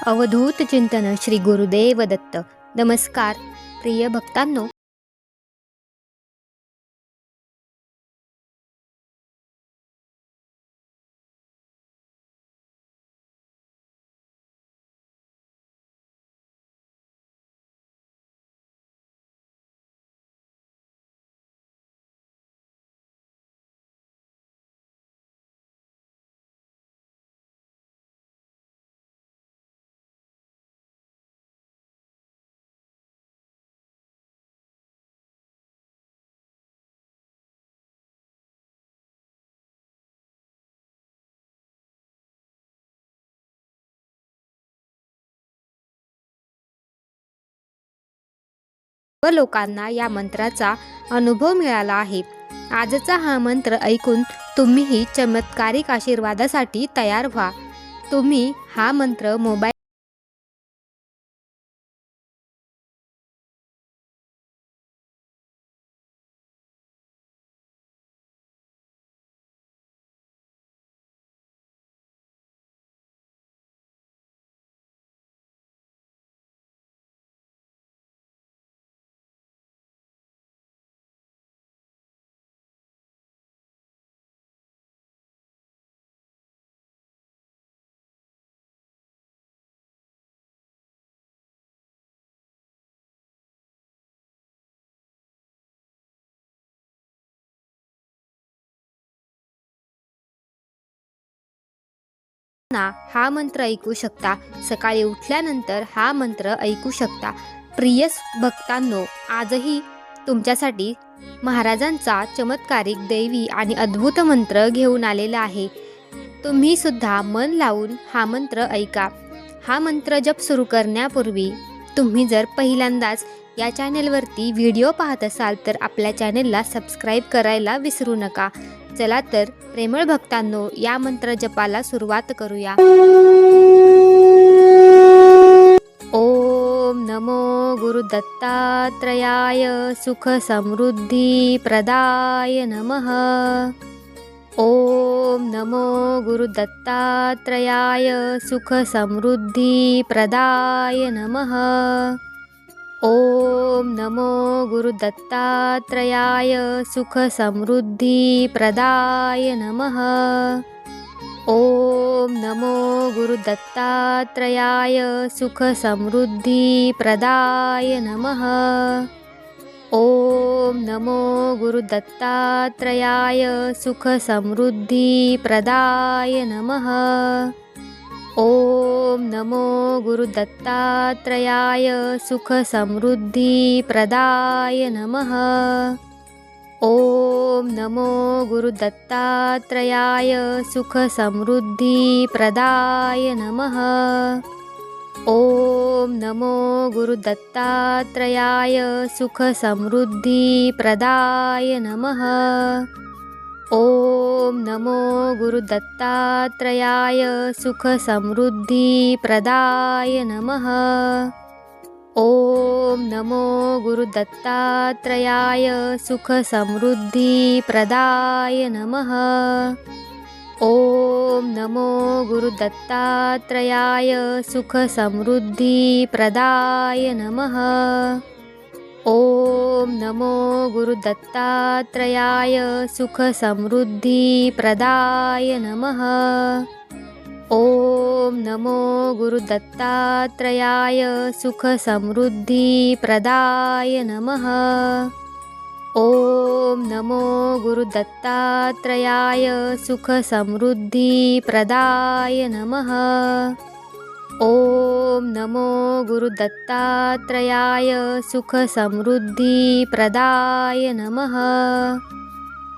अवधूत चिंतन श्री गुरुदेव दत्त. नमस्कार प्रिय भक्तांनो. व लोकांना या मंत्राचा अनुभव मिळाला आहे. आजचा हा मंत्र ऐकून तुम्हीही चमत्कारिक आशीर्वादासाठी तयार व्हा. तुम्ही हा मंत्र मोबाईल हा मंत्र ऐकू शकता. सकाळी उठल्यानंतर हा मंत्र ऐकू शकता. प्रिय भक्तांनो, आजही तुमच्यासाठी महाराजांचा चमत्कारिक दैवी आणि अद्भुत मंत्र घेऊन आलेला आहे. तुम्ही सुद्धा मन लावून हा मंत्र ऐका. हा मंत्र जप सुरू करण्यापूर्वी तुम्ही जर पहिल्यांदाच या चॅनेलवरती व्हिडिओ पाहत असाल तर आपल्या चॅनेलला सबस्क्राईब करायला विसरू नका. चला तर प्रेमळ भक्तांनो, या मंत्र जपाला सुरुवात करूया. ओम नमो गुरुदत्तात्रयाय सुख समृद्धी प्रदाय नमः. ओम नमो गुरुदत्तात्रयाय सुख समृद्धी प्रदाय नमः. ओम नमो गुरुदत्तात्रयाय सुख समृद्धी प्रदाय नमः. ओम नमो गुरुदत्तात्रयाय सुख समृद्धी प्रदाय नमः. ओम नमो गुरुदत्तात्रयाय सुख समृद्धी प्रदाय नमः. ओम नमो गुरुदत्तात्रयाय सुख समृद्धी प्रदाय नमः. ओम नमो गुरुदत्तात्रयाय सुख समृद्धी प्रदाय नमः. ओम नमो गुरुदत्तात्रयाय सुख समृद्धी प्रदाय नमः. ओम नमो गुरुदत्तात्रयाय सुख समृद्धी प्रदाय नमः. ओम नमो गुरुदत्तात्रयाय सुख समृद्धी प्रदाय नमः. ओम नमो गुरुदत्तात्रयाय सुख समृद्धी प्रदाय नमः. ओम नमो गुरुदत्तात्रयाय सुख समृद्धी प्रदाय नमः. ओम नमो गुरुदत्तात्रयाय सुख समृद्धी प्रदाय नमः. ओम नमो गुरुदत्तात्रयाय सुख समृद्धी प्रदाय नमः. ओम नमो गुरुदत्तात्रयाय सुख समृद्धी प्रदाय नमः.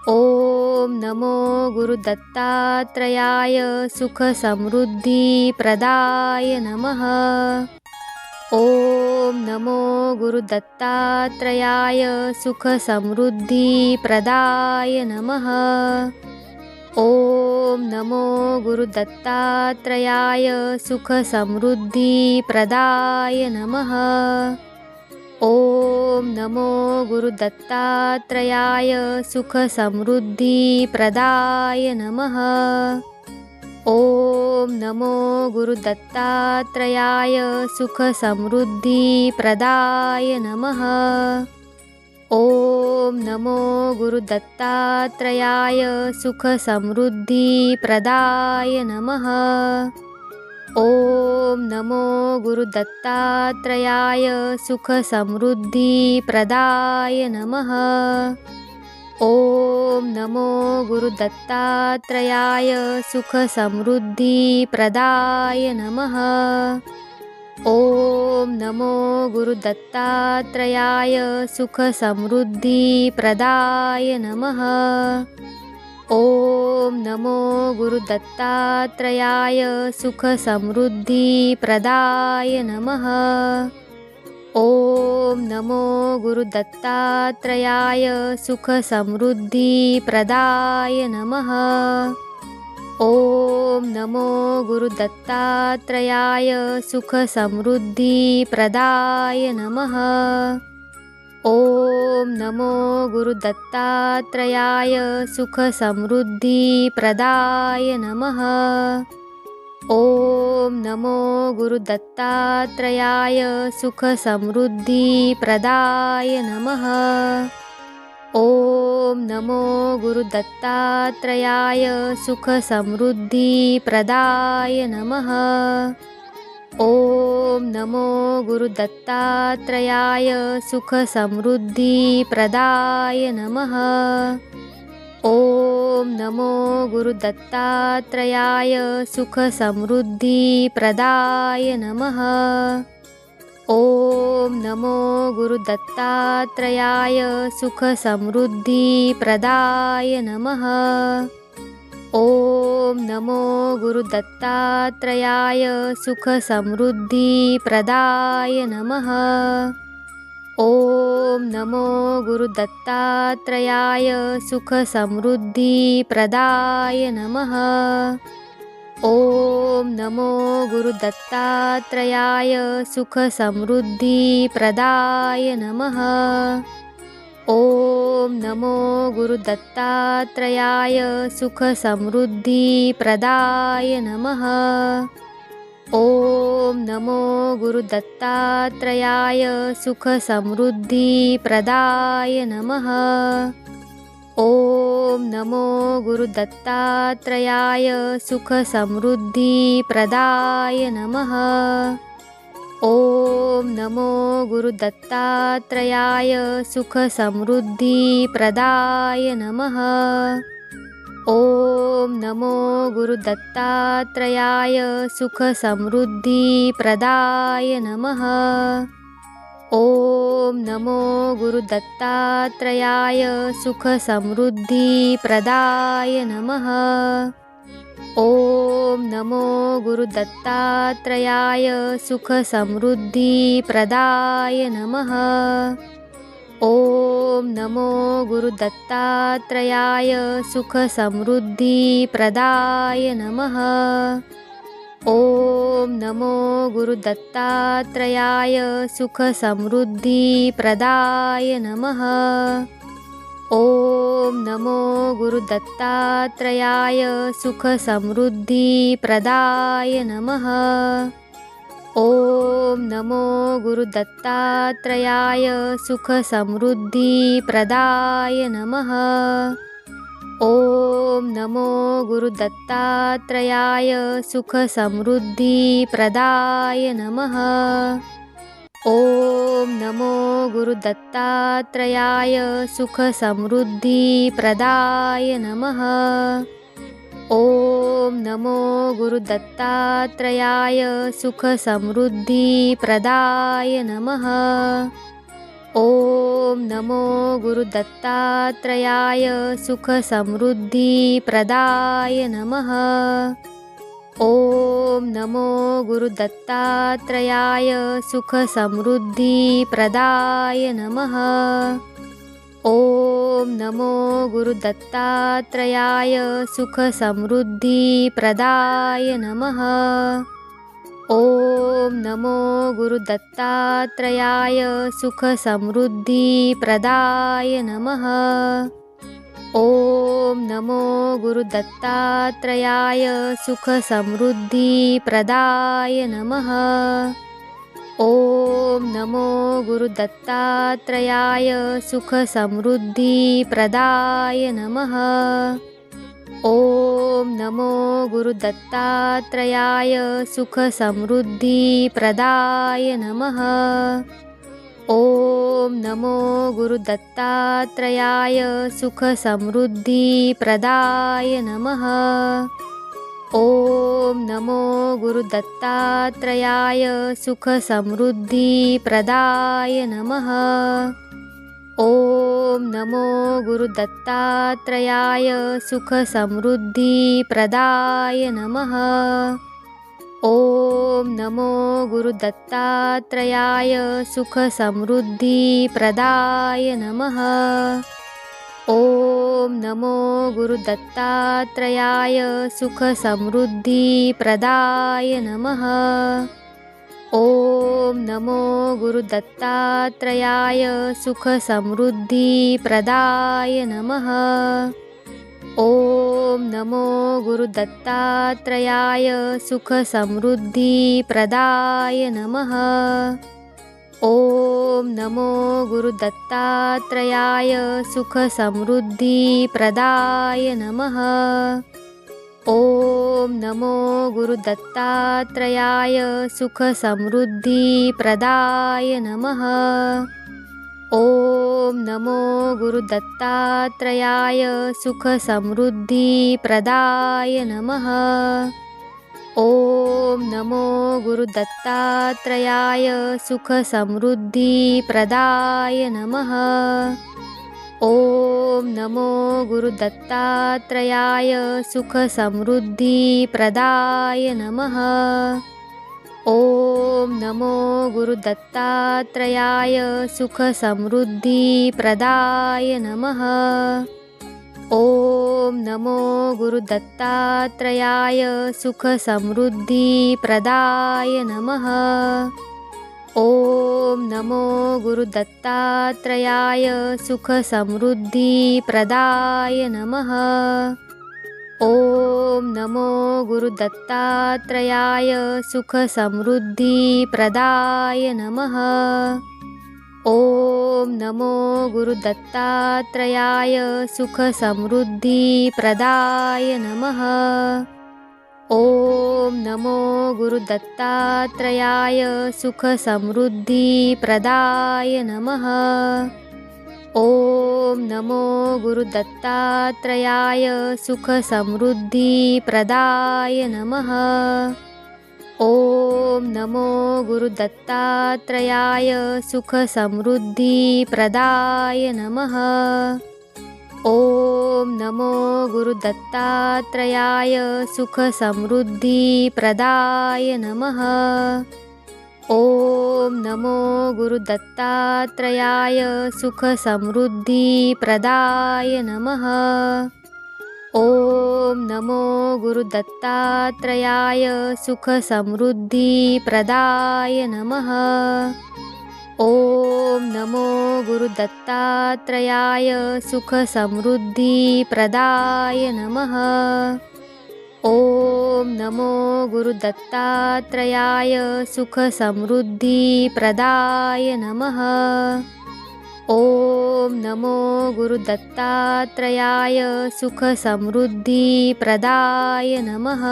ओम नमो गुरुदत्तात्रयाय सुख समृद्धी प्रदाय नमः. ओम नमो गुरुदत्तात्रयाय सुख समृद्धी प्रदाय नमः. ओम नमो गुरुदत्तात्रयाय सुख समृद्धी प्रदाय नमः. ओम नमो गुरुदत्तात्रयाय सुख समृद्धी प्रदाय नमः. ओम नमो गुरुदत्तात्रयाय सुखसमृद्धिप्रदाय नमः। ओम नमो गुरुदत्तात्रयाय सुखसमृद्धिप्रदाय नमः। ओम नमो गुरुदत्तात्रयाय सुखसमृद्धिप्रदाय नमः। ओम नमो गुरुदत्तात्रयाय सुखसमृद्धिप्रदाय नमः। ओम नमो गुरुदत्तात्रयाय सुखसमृद्धिप्रदाय नमः। ओम नमो गुरुदत्तात्रयाय सुखसमृद्धिप्रदाय नमः। ओम नमो गुरुदत्तात्रयाय सुखसमृद्धिप्रदाय नमः। ओम नमो गुरुदत्तात्रयाय सुखसमृद्धिप्रदाय नमः। ओम नमो गुरुदत्तात्रयाय सुखसमृद्धिप्रदाय नमः। ओम नमो गुरुदत्तात्रयाय सुखसमृद्धिप्रदाय नमः। ओम नमो गुरुदत्तात्रयाय सुखसमृद्धिप्रदाय नमः। ओम नमो गुरुदत्तात्रयाय सुखसमृद्धिप्रदाय नमः। ओम नमो गुरुदत्तात्रयाय सुखसमृद्धिप्रदाय नमः। ओम नमो गुरुदत्तात्रयाय सुखसमृद्धिप्रदाय नमः। ओम नमो गुरुदत्तात्रयाय सुखसमृद्धिप्रदाय नमः। ओम नमो गुरुदत्तात्रयाय सुखसमृद्धिप्रदाय नमः। ओम नमो गुरुदत्तात्रयाय सुखसमृद्धिप्रदाय नमः। ओम नमो गुरुदत्तात्रयाय सुखसमृद्धिप्रदाय नमः। ओम नमो गुरुदत्तात्रयाय सुखसमृद्धिप्रदाय नमः। ओम नमो गुरुदत्तात्रयाय सुखसमृद्धिप्रदाय नमः। ओम नमो गुरुदत्तात्रयाय सुखसमृद्धिप्रदाय नमः। ओम नमो गुरुदत्तात्रयाय सुखसमृद्धिप्रदाय नमः। ओम नमो गुरुदत्तात्रयाय सुखसमृद्धिप्रदाय नमः। ओम नमो गुरुदत्तात्रयाय सुखसमृद्धिप्रदाय नमः। ओम नमो गुरुदत्तात्रयाय सुखसमृद्धिप्रदाय नमः। ओम नमो गुरुदत्तात्रयाय सुखसमृद्धिप्रदाय नमः। ओम नमो गुरुदत्तात्रयाय सुखसमृद्धिप्रदाय नमः। ओम नमो गुरुदत्तात्रयाय सुखसमृद्धिप्रदाय नमः। ओम नमो गुरुदत्तात्रयाय सुखसमृद्धिप्रदाय नमः। ओम नमो गुरुदत्तात्रयाय सुखसमृद्धिप्रदाय नमः। ओम नमो गुरुदत्तात्रयाय सुखसमृद्धिप्रदाय नमः। ओम नमो गुरुदत्तात्रयाय सुखसमृद्धिप्रदाय नमः। ओम नमो गुरुदत्तात्रयाय सुखसमृद्धिप्रदाय नमः। ओम नमो गुरुदत्तात्रयाय सुखसमृद्धिप्रदाय नमः। ओम नमो गुरुदत्तात्रयाय सुखसमृद्धिप्रदाय नमः। ओम नमो गुरुदत्तात्रयाय सुखसमृद्धिप्रदाय नमः। ओम नमो गुरुदत्तात्रयाय सुखसमृद्धिप्रदाय नमः। ओम नमो गुरुदत्तात्रयाय सुखसमृद्धिप्रदाय नमः। ओम नमो गुरुदत्तात्रयाय सुखसमृद्धिप्रदाय नमः। ओम नमो गुरुदत्तात्रयाय सुखसमृद्धिप्रदाय नमः। ओम नमो गुरुदत्तात्रयाय सुखसमृद्धिप्रदाय नमः। ओम नमो गुरुदत्तात्रयाय सुखसमृद्धिप्रदाय नमः। ओम नमो गुरुदत्तात्रयाय सुखसमृद्धिप्रदाय नमः। ओम नमो गुरुदत्तात्रयाय सुखसमृद्धिप्रदाय नमः। ओम नमो गुरुदत्तात्रयाय सुखसमृद्धिप्रदाय नमः। ओम नमो गुरुदत्तात्रयाय सुखसमृद्धिप्रदाय नमः। ओम नमो गुरुदत्तात्रयाय सुखसमृद्धिप्रदाय नमः। ओम नमो गुरुदत्तात्रयाय सुखसमृद्धिप्रदाय नमः। ओम नमो गुरुदत्तात्रयाय सुखसमृद्धिप्रदाय नमः। ओम नमो गुरुदत्तात्रयाय सुखसमृद्धिप्रदाय नमः। ओम नमो गुरुदत्तात्रयाय सुखसमृद्धिप्रदाय नमः। ओम नमो गुरुदत्तात्रयाय सुखसमृद्धिप्रदाय नमः। ओम नमो गुरुदत्तात्रयाय सुखसमृद्धिप्रदाय नमः। ओम नमो गुरुदत्तात्रयाय सुखसमृद्धिप्रदाय नमः। ओम नमो गुरुदत्तात्रयाय सुखसमृद्धिप्रदाय नमः। ओम नमो गुरुदत्तात्रयाय सुखसमृद्धिप्रदाय नमः। ओम नमो गुरुदत्तात्रयाय सुखसमृद्धिप्रदाय नमः। ओम नमो गुरुदत्तात्रयाय सुखसमृद्धिप्रदाय नमः। ओम नमो गुरुदत्तात्रयाय सुखसमृद्धिप्रदाय नमः। ओम नमो गुरुदत्तात्रयाय सुखसमृद्धिप्रदाय नमः। ओम नमो गुरुदत्तात्रयाय सुखसमृद्धिप्रदाय नमः। ओम नमो गुरुदत्तात्रयाय सुखसमृद्धिप्रदाय नमः। ओम नमो गुरुदत्तात्रयाय सुखसमृद्धिप्रदाय नमः। ओम नमो गुरुदत्तात्रयाय सुखसमृद्धिप्रदाय नमः।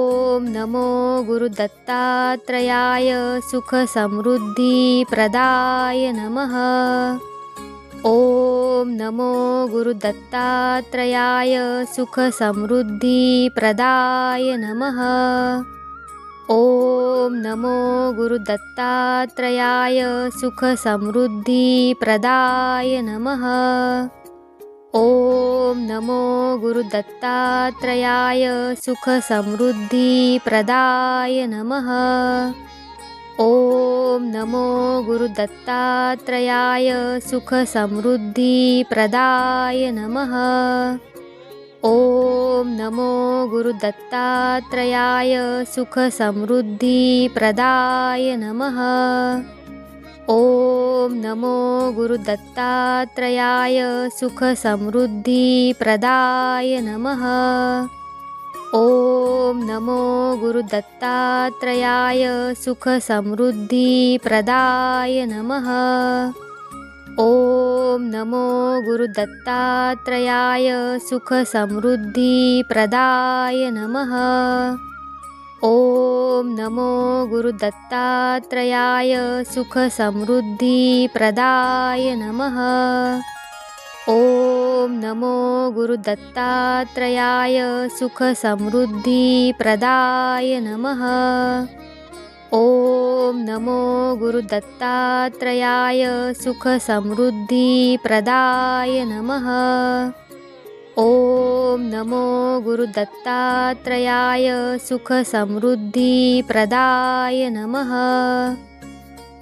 ओम नमो गुरुदत्तात्रयाय सुखसमृद्धिप्रदाय नमः। ओम नमो गुरुदत्तात्रयाय सुखसमृद्धिप्रदाय नमः। ओम नमो गुरुदत्तात्रयाय सुखसमृद्धिप्रदाय नमः। ओम नमो गुरुदत्तात्रयाय सुखसमृद्धिप्रदाय नमः। ओम नमो गुरुदत्तात्रयाय सुखसमृद्धिप्रदाय नमः। ओम नमो गुरुदत्तात्रयाय सुखसमृद्धिप्रदाय नमः। ओम नमो गुरुदत्तात्रयाय सुखसमृद्धिप्रदाय नमः। ओम नमो गुरुदत्तात्रयाय सुखसमृद्धिप्रदाय नमः। ओम नमो गुरुदत्तात्रयाय सुखसमृद्धिप्रदाय नमः। ओम नमो गुरुदत्तात्रयाय सुखसमृद्धिप्रदाय नमः। ओम नमो गुरुदत्तात्रयाय सुखसमृद्धिप्रदाय नमः। ओम नमो गुरुदत्तात्रयाय सुखसमृद्धिप्रदाय नमः। ओम नमो गुरुदत्तात्रयाय सुखसमृद्धिप्रदाय नमः।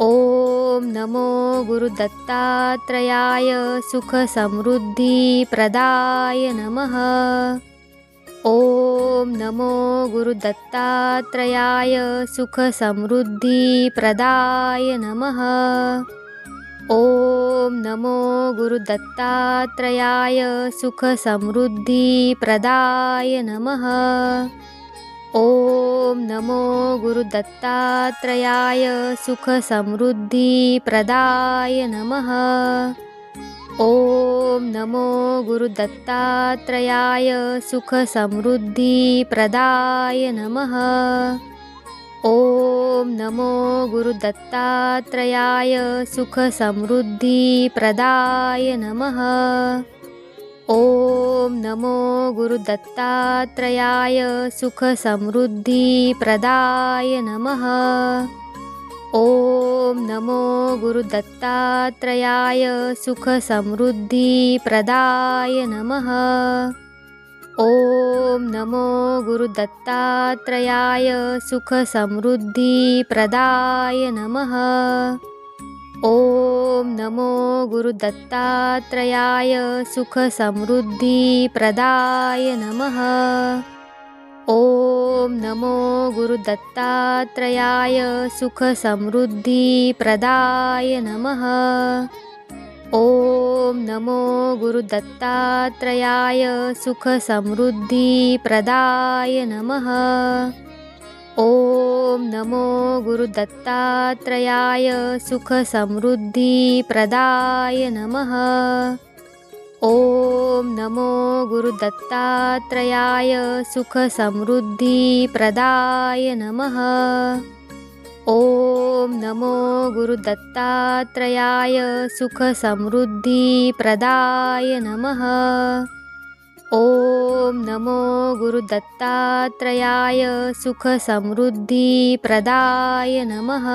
ओम नमो गुरुदत्तात्रयाय सुखसमृद्धिप्रदाय नमः। ओम नमो गुरुदत्तात्रयाय सुखसमृद्धिप्रदाय नमः। ओम नमो गुरुदत्तात्रयाय सुखसमृद्धिप्रदाय नमः। ओम नमो गुरुदत्तात्रयाय सुखसमृद्धिप्रदाय नमः। ओम नमो गुरुदत्तात्रयाय सुखसमृद्धिप्रदाय नमः। ओम नमो गुरुदत्तात्रयाय सुखसमृद्धिप्रदाय नमः। ओम नमो गुरुदत्तात्रयाय सुखसमृद्धिप्रदाय नमः। ओम नमो गुरुदत्तात्रयाय सुखसमृद्धिप्रदाय नमः। ओम नमो गुरुदत्तात्रयाय सुखसमृद्धिप्रदाय नमः। ओम नमो गुरुदत्तात्रयाय सुखसमृद्धिप्रदाय नमः। ओम नमो गुरुदत्तात्रयाय सुखसमृद्धिप्रदाय नमः। ओम नमो गुरुदत्तात्रयाय सुखसमृद्धिप्रदाय नमः। ओम नमो गुरुदत्तात्रयाय सुखसमृद्धिप्रदाय नमः। ओम नमो गुरुदत्तात्रयाय सुखसमृद्धिप्रदाय नमः। ओम नमो गुरुदत्तात्रयाय सुखसमृद्धिप्रदाय नमः। ओम नमो गुरुदत्तात्रयाय सुखसमृद्धिप्रदाय नमः।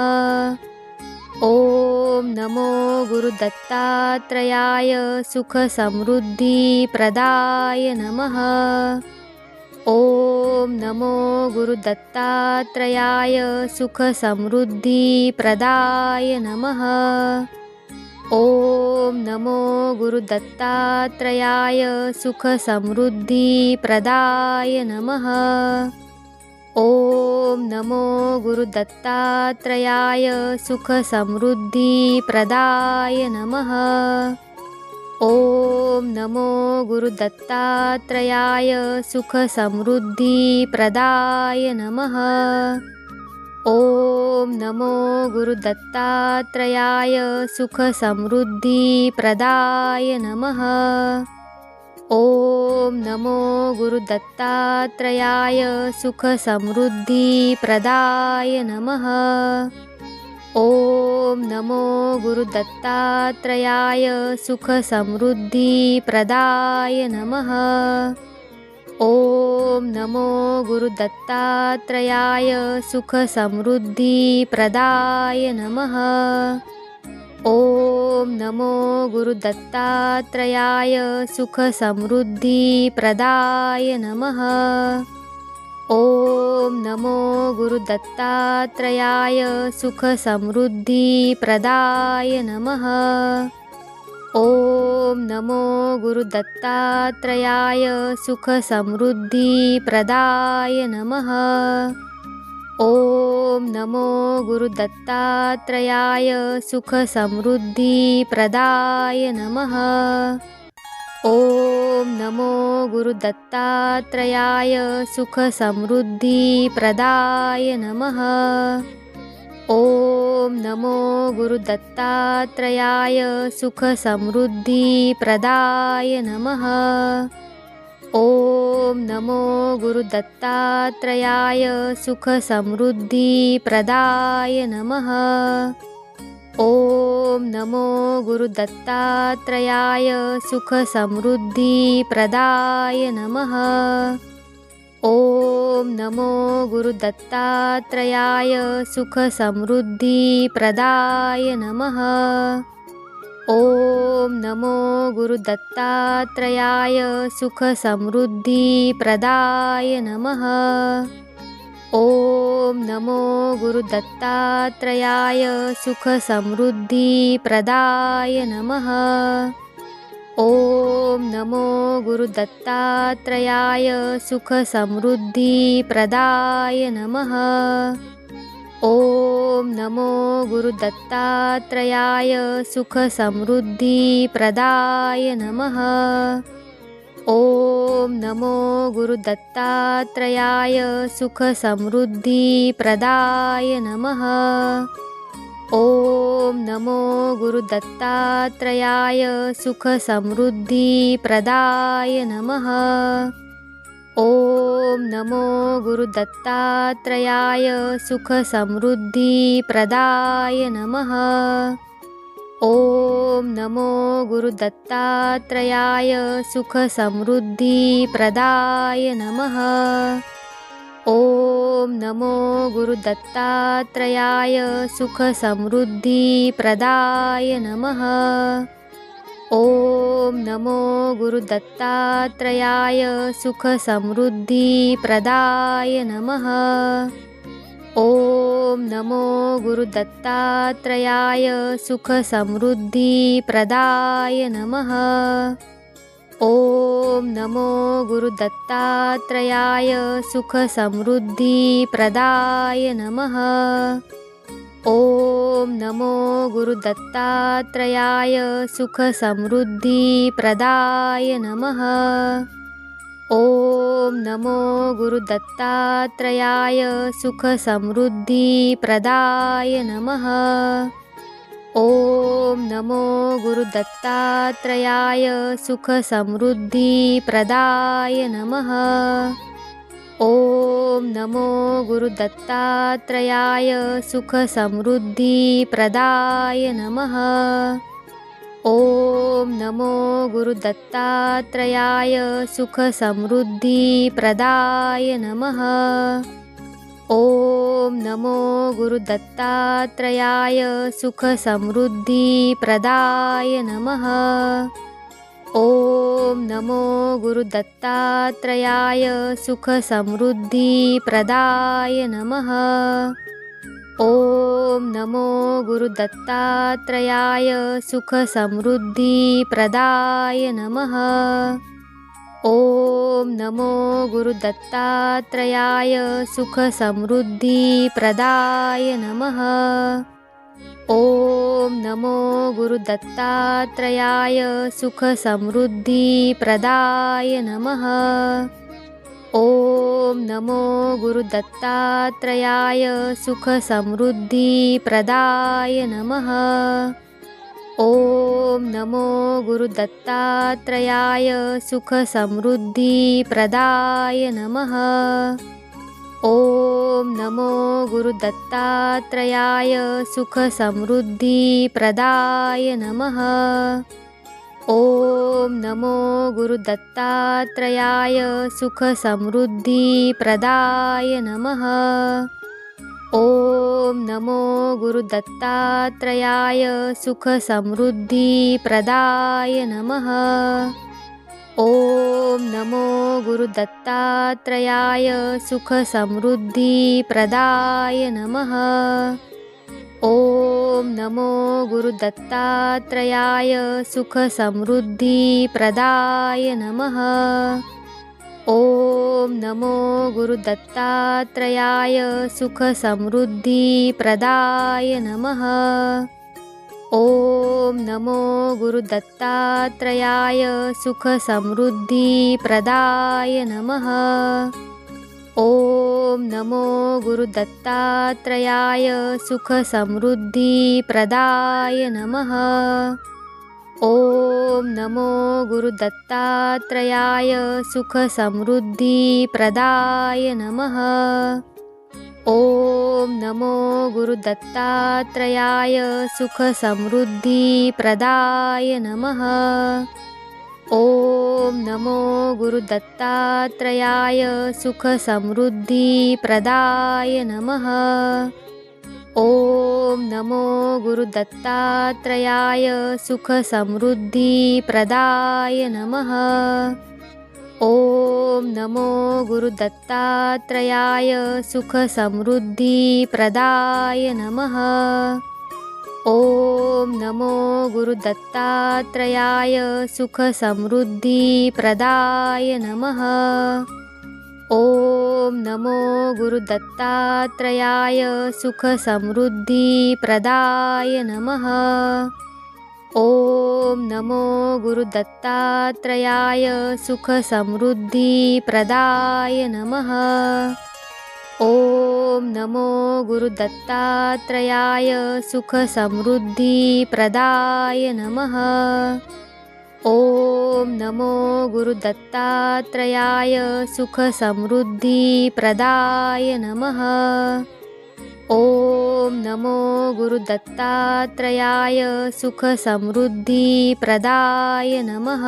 ओम नमो गुरुदत्तात्रयाय सुखसमृद्धिप्रदाय नमः। ओम नमो गुरुदत्तात्रयाय सुखसमृद्धिप्रदाय नमः। ओम नमो गुरुदत्तात्रयाय सुखसमृद्धिप्रदाय नमः। ओम नमो गुरुदत्तात्रयाय सुखसमृद्धिप्रदाय नमः। ओम नमो गुरुदत्तात्रयाय सुखसमृद्धिप्रदाय नमः। ओम नमो गुरुदत्तात्रयाय सुखसमृद्धिप्रदाय नमः। ओम नमो गुरुदत्तात्रयाय सुखसमृद्धिप्रदाय नमः। ओम नमो गुरुदत्तात्रयाय सुखसमृद्धिप्रदाय नमः। ओम नमो गुरुदत्तात्रयाय सुखसमृद्धिप्रदाय नमः। ओम नमो गुरुदत्तात्रयाय सुखसमृद्धिप्रदाय नमः। ओम नमो गुरुदत्तात्रयाय सुखसमृद्धिप्रदाय नमः। ओम नमो गुरुदत्तात्रयाय सुखसमृद्धिप्रदाय नमः। ओम नमो गुरुदत्तात्रयाय सुखसमृद्धिप्रदाय नमः। ओम नमो गुरुदत्तात्रयाय सुखसमृद्धिप्रदाय नमः। ओम नमो गुरुदत्तात्रयाय सुखसमृद्धिप्रदाय नमः। ओम नमो गुरुदत्तात्रयाय सुखसमृद्धिप्रदाय नमः। ओम नमो गुरुदत्तात्रयाय सुखसमृद्धिप्रदाय नमः। ओम नमो गुरुदत्तात्रयाय सुखसमृद्धिप्रदाय नमः। ओम नमो गुरुदत्तात्रयाय सुखसमृद्धिप्रदाय नमः। ओम नमो गुरुदत्तात्रयाय सुखसमृद्धिप्रदाय नमः। ओम नमो गुरुदत्तात्रयाय सुखसमृद्धिप्रदाय नमः। ओम नमो गुरुदत्तात्रयाय सुखसमृद्धिप्रदाय नमः। ओम नमो गुरुदत्तात्रयाय सुखसमृद्धिप्रदाय नमः। ओम नमो गुरुदत्तात्रयाय सुखसमृद्धिप्रदाय नमः। ओम नमो गुरुदत्तात्रयाय सुखसमृद्धिप्रदाय नमः। ओम नमो गुरुदत्तात्रयाय सुखसमृद्धिप्रदाय नमः। ओम नमो गुरुदत्तात्रयाय सुखसमृद्धिप्रदाय नमः। ओम नमो गुरुदत्तात्रयाय सुखसमृद्धिप्रदाय नमः। ओम नमो गुरुदत्तात्रयाय सुखसमृद्धिप्रदाय नमः। ओम नमो गुरुदत्तात्रयाय सुखसमृद्धिप्रदाय नमः। ओम नमो गुरुदत्तात्रयाय सुखसमृद्धिप्रदाय नमः। ओम नमो गुरुदत्तात्रयाय सुखसमृद्धिप्रदाय नमः। ओम नमो गुरुदत्तात्रयाय सुखसमृद्धिप्रदाय नमः। ओम नमो गुरुदत्तात्रयाय सुखसमृद्धिप्रदाय नमः। ओम नमो गुरुदत्तात्रयाय सुखसमृद्धिप्रदाय नमः। ओम नमो गुरुदत्तात्रयाय सुखसमृद्धिप्रदाय नमः। ओम नमो गुरुदत्तात्रयाय सुखसमृद्धिप्रदाय नमः। ओम नमो गुरुदत्तात्रयाय सुखसमृद्धिप्रदाय नमः। ओम नमो गुरुदत्तात्रयाय सुखसमृद्धिप्रदाय नमः। ओम नमो गुरुदत्तात्रयाय सुखसमृद्धिप्रदाय नमः। ओम नमो गुरुदत्तात्रयाय सुखसमृद्धिप्रदाय नमः। ओम नमो गुरुदत्तात्रयाय सुखसमृद्धिप्रदाय नमः। ओम नमो गुरुदत्तात्रयाय सुखसमृद्धिप्रदाय नमः। ओम नमो गुरुदत्तात्रयाय सुखसमृद्धिप्रदाय नमः। ओम नमो गुरुदत्तात्रयाय सुखसमृद्धिप्रदाय नमः। ओम नमो गुरुदत्तात्रयाय सुखसमृद्धिप्रदाय नमः। ओम नमो गुरुदत्तात्रयाय सुखसमृद्धिप्रदाय नमः। ओम नमो गुरुदत्तात्रयाय सुखसमृद्धिप्रदाय नमः। ओम नमो गुरुदत्तात्रयाय सुखसमृद्धिप्रदाय नमः। ओम नमो गुरुदत्तात्रयाय सुखसमृद्धिप्रदाय नमः। ओम नमो गुरुदत्तात्रयाय सुखसमृद्धिप्रदाय नमः। ओम नमो गुरुदत्तात्रयाय सुखसमृद्धिप्रदाय नमः। ओम नमो गुरुदत्तात्रयाय सुखसमृद्धिप्रदाय नमः। ओम नमो गुरुदत्तात्रयाय सुखसमृद्धिप्रदाय नमः। ओम नमो गुरुदत्तात्रयाय सुखसमृद्धिप्रदाय नमः। ओम नमो गुरुदत्तात्रयाय सुखसमृद्धिप्रदाय नमः। ओम नमो गुरुदत्तात्रयाय सुखसमृद्धिप्रदाय नमः। ओम नमो गुरुदत्तात्रयाय सुखसमृद्धिप्रदाय नमः। ओम नमो गुरुदत्तात्रयाय सुखसमृद्धिप्रदाय नमः। ओम नमो गुरुदत्तात्रयाय सुखसमृद्धिप्रदाय नमः। ओम नमो गुरुदत्तात्रयाय सुखसमृद्धिप्रदाय नमः।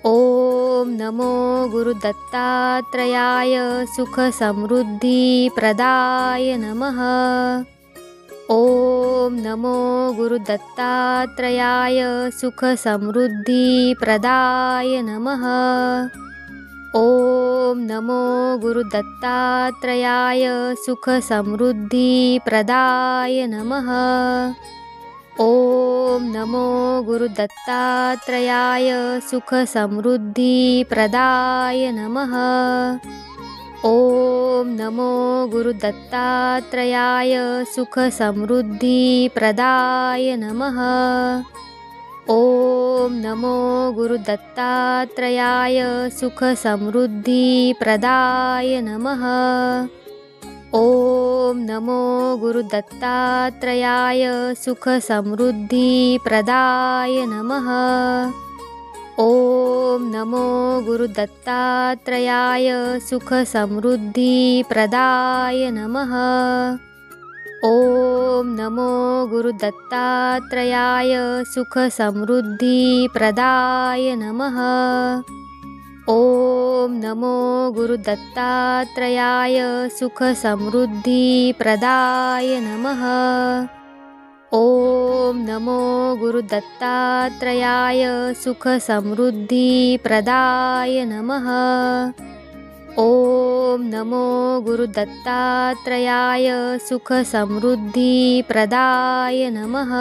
ओम नमो गुरुदत्तात्रयाय सुखसमृद्धिप्रदाय नमः। ओम नमो गुरुदत्तात्रयाय सुखसमृद्धिप्रदाय नमः। ओम नमो गुरुदत्तात्रयाय सुखसमृद्धिप्रदाय नमः। ओम नमो गुरुदत्तात्रयाय सुखसमृद्धिप्रदाय नमः। ओम नमो गुरुदत्तात्रयाय सुखसमृद्धिप्रदाय नमः। ओम नमो गुरुदत्तात्रयाय सुखसमृद्धिप्रदाय नमः। ओम नमो गुरुदत्तात्रयाय सुखसमृद्धिप्रदाय नमः। ओम नमो गुरुदत्तात्रयाय सुखसमृद्धिप्रदाय नमः। ओम नमो गुरुदत्तात्रयाय सुखसमृद्धिप्रदाय नमः। ओम नमो गुरुदत्तात्रयाय सुखसमृद्धिप्रदाय नमः। ओम नमो गुरुदत्तात्रयाय सुखसमृद्धिप्रदाय नमः। ओम नमो गुरुदत्तात्रयाय सुखसमृद्धिप्रदाय नमः।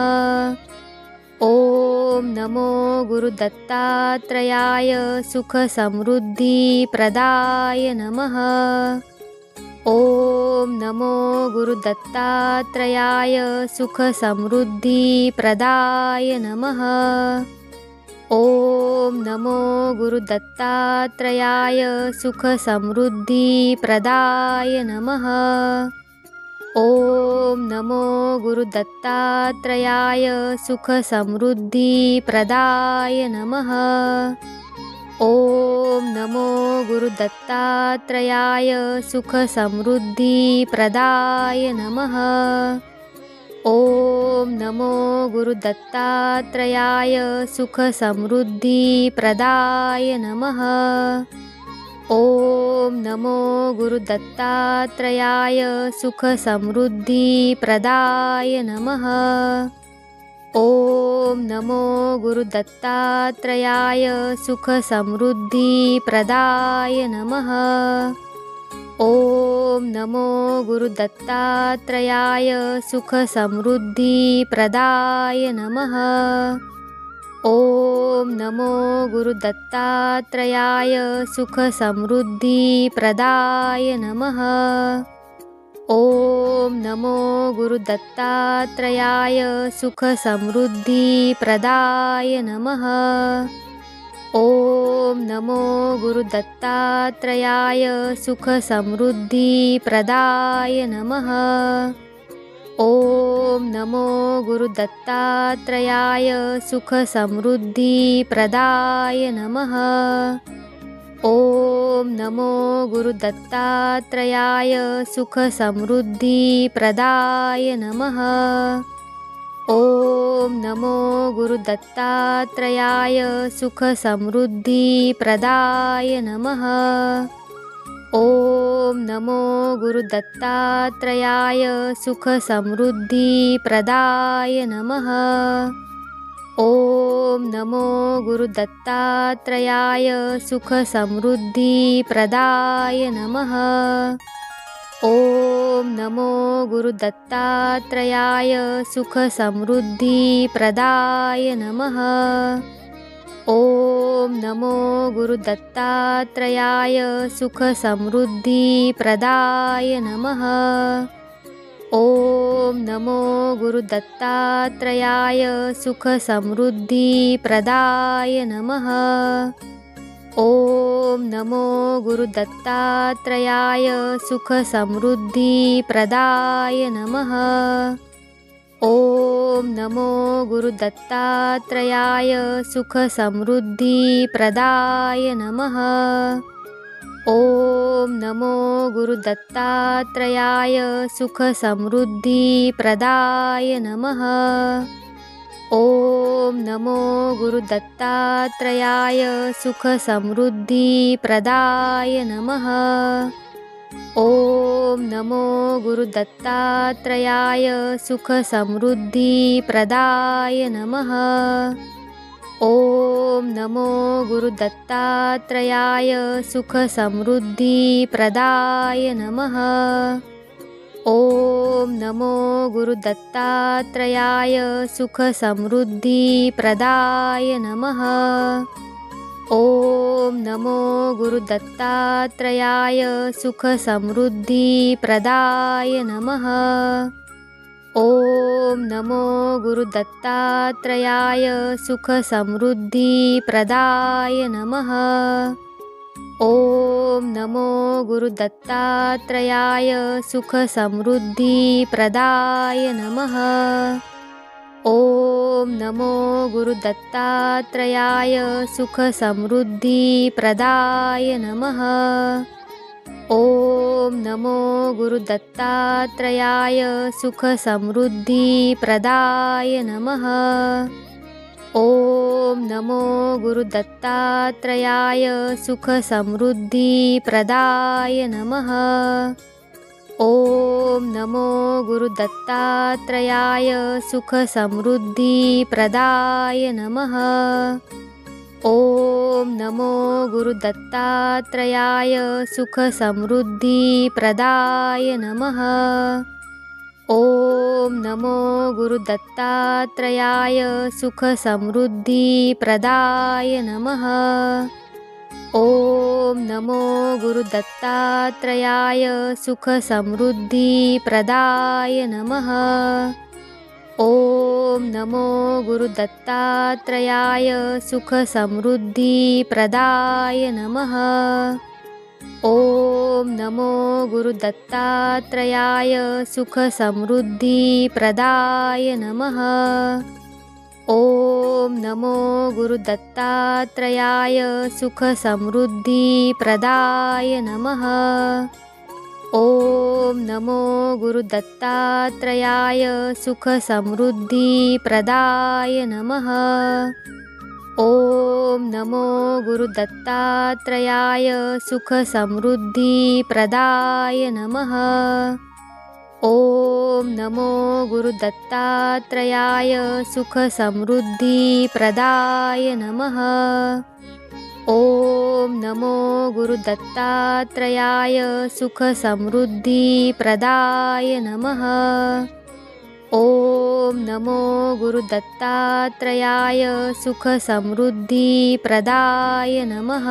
ओम नमो गुरुदत्तात्रयाय सुखसमृद्धिप्रदाय नमः। ओम नमो गुरुदत्तात्रयाय सुखसमृद्धिप्रदाय नमः। ओम नमो गुरुदत्तात्रयाय सुखसमृद्धिप्रदाय नमः। ओम नमो गुरुदत्तात्रयाय सुखसमृद्धिप्रदाय नमः। ओम नमो गुरुदत्तात्रयाय सुखसमृद्धिप्रदाय नमः। ओम नमो गुरुदत्तात्रयाय सुखसमृद्धिप्रदाय नमः। ओम नमो गुरुदत्तात्रयाय सुखसमृद्धिप्रदाय नमः। ओम नमो गुरुदत्तात्रयाय सुखसमृद्धिप्रदाय नमः। ओम नमो गुरुदत्तात्रयाय सुखसमृद्धिप्रदाय नमः। ओम नमो गुरुदत्तात्रयाय सुखसमृद्धिप्रदाय नमः। ओम नमो गुरुदत्तात्रयाय सुखसमृद्धिप्रदाय नमः। ओम नमो गुरुदत्तात्रयाय सुखसमृद्धिप्रदाय नमः। ओम नमो गुरुदत्तात्रयाय सुखसमृद्धिप्रदाय नमः। ओम नमो गुरुदत्तात्रयाय सुखसमृद्धिप्रदाय नमः। ओम नमो गुरुदत्तात्रयाय सुखसमृद्धिप्रदाय नमः। ओम नमो गुरुदत्तात्रयाय सुखसमृद्धिप्रदाय नमः। ओम नमो गुरुदत्तात्रयाय सुखसमृद्धिप्रदाय नमः। ओम नमो गुरुदत्तात्रयाय सुखसमृद्धिप्रदाय नमः। ओम नमो गुरुदत्तात्रयाय सुखसमृद्धिप्रदाय नमः। ओम नमो गुरुदत्तात्रयाय सुखसमृद्धिप्रदाय नमः। ओम नमो गुरुदत्तात्रयाय सुखसमृद्धिप्रदाय नमः। ओम नमो गुरुदत्तात्रयाय सुखसमृद्धिप्रदाय नमः। ओम नमो गुरुदत्तात्रयाय सुखसमृद्धिप्रदाय नमः। ओम नमो गुरुदत्तात्रयाय सुखसमृद्धिप्रदाय नमः। ओम नमो गुरुदत्तात्रयाय सुखसमृद्धिप्रदाय नमः। ओम नमो गुरुदत्तात्रयाय सुखसमृद्धिप्रदाय नमः। ओम नमो गुरुदत्तात्रयाय सुखसमृद्धिप्रदाय नमः। ओम नमो गुरुदत्तात्रयाय सुखसमृद्धिप्रदाय नमः। ओम नमो गुरुदत्तात्रयाय सुखसमृद्धिप्रदाय नमः। ओम नमो गुरुदत्तात्रयाय सुखसमृद्धिप्रदाय नमः। ओम नमो गुरुदत्तात्रयाय सुखसमृद्धिप्रदाय नमः। ओम नमो गुरुदत्तात्रयाय सुखसमृद्धिप्रदाय नमः। ओम नमो गुरुदत्तात्रयाय सुखसमृद्धिप्रदाय नमः। ओम नमो गुरुदत्तात्रयाय सुखसमृद्धिप्रदाय नमः। ओम नमो गुरुदत्तात्रयाय सुखसमृद्धिप्रदाय नमः। ओम नमो गुरुदत्तात्रयाय सुखसमृद्धिप्रदाय नमः। ओम नमो गुरुदत्तात्रयाय सुखसमृद्धिप्रदाय नमः। ओम नमो गुरुदत्तात्रयाय सुखसमृद्धिप्रदाय नमः। ओम नमो गुरुदत्तात्रयाय सुखसमृद्धिप्रदाय नमः। ओम नमो गुरुदत्तात्रयाय सुखसमृद्धिप्रदाय नमः। ओम नमो गुरुदत्तात्रयाय सुखसमृद्धिप्रदाय नमः। ओम नमो गुरुदत्तात्रयाय सुखसमृद्धिप्रदाय नमः। ओम नमो गुरुदत्तात्रयाय सुखसमृद्धिप्रदाय नमः। ओम नमो गुरुदत्तात्रयाय सुखसमृद्धिप्रदाय नमः। ओम नमो गुरुदत्तात्रयाय सुखसमृद्धिप्रदाय नमः।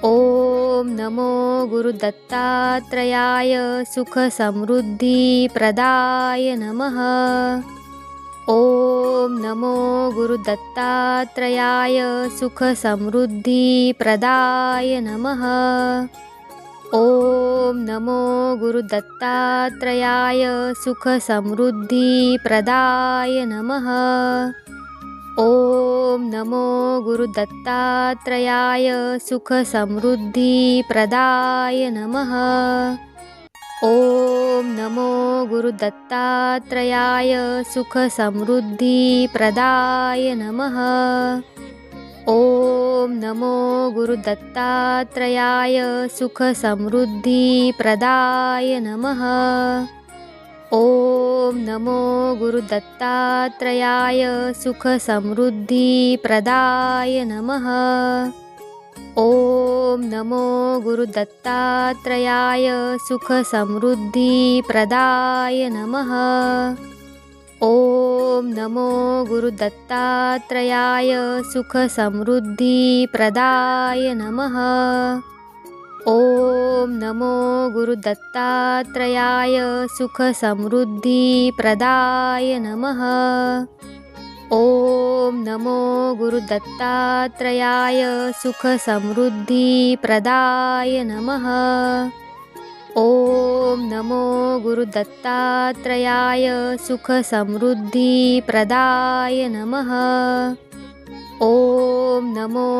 ओम नमो गुरुदत्तात्रयाय सुखसमृद्धिप्रदाय नमः। ओम नमो गुरुदत्तात्रयाय सुखसमृद्धिप्रदाय नमः। ओम नमो गुरुदत्तात्रयाय सुखसमृद्धिप्रदाय नमः। ओम नमो गुरुदत्तात्रयाय सुखसमृद्धिप्रदाय नमः। ओम नमो गुरुदत्तात्रयाय सुखसमृद्धिप्रदाय नमः। ओम नमो गुरुदत्तात्रयाय सुखसमृद्धिप्रदाय नमः। ओम नमो गुरुदत्तात्रयाय सुखसमृद्धिप्रदाय नमः। ओम नमो गुरुदत्तात्रयाय सुखसमृद्धिप्रदाय नमः। ओम नमो गुरुदत्तात्रयाय सुखसमृद्धिप्रदाय नमः। ओम नमो गुरुदत्तात्रयाय सुखसमृद्धिप्रदाय नमः। ओम नमो गुरुदत्तात्रयाय सुखसमृद्धिप्रदाय नमः। ओम नमो गुरुदत्तात्रयाय सुखसमृद्धिप्रदाय नमः। ओम नमो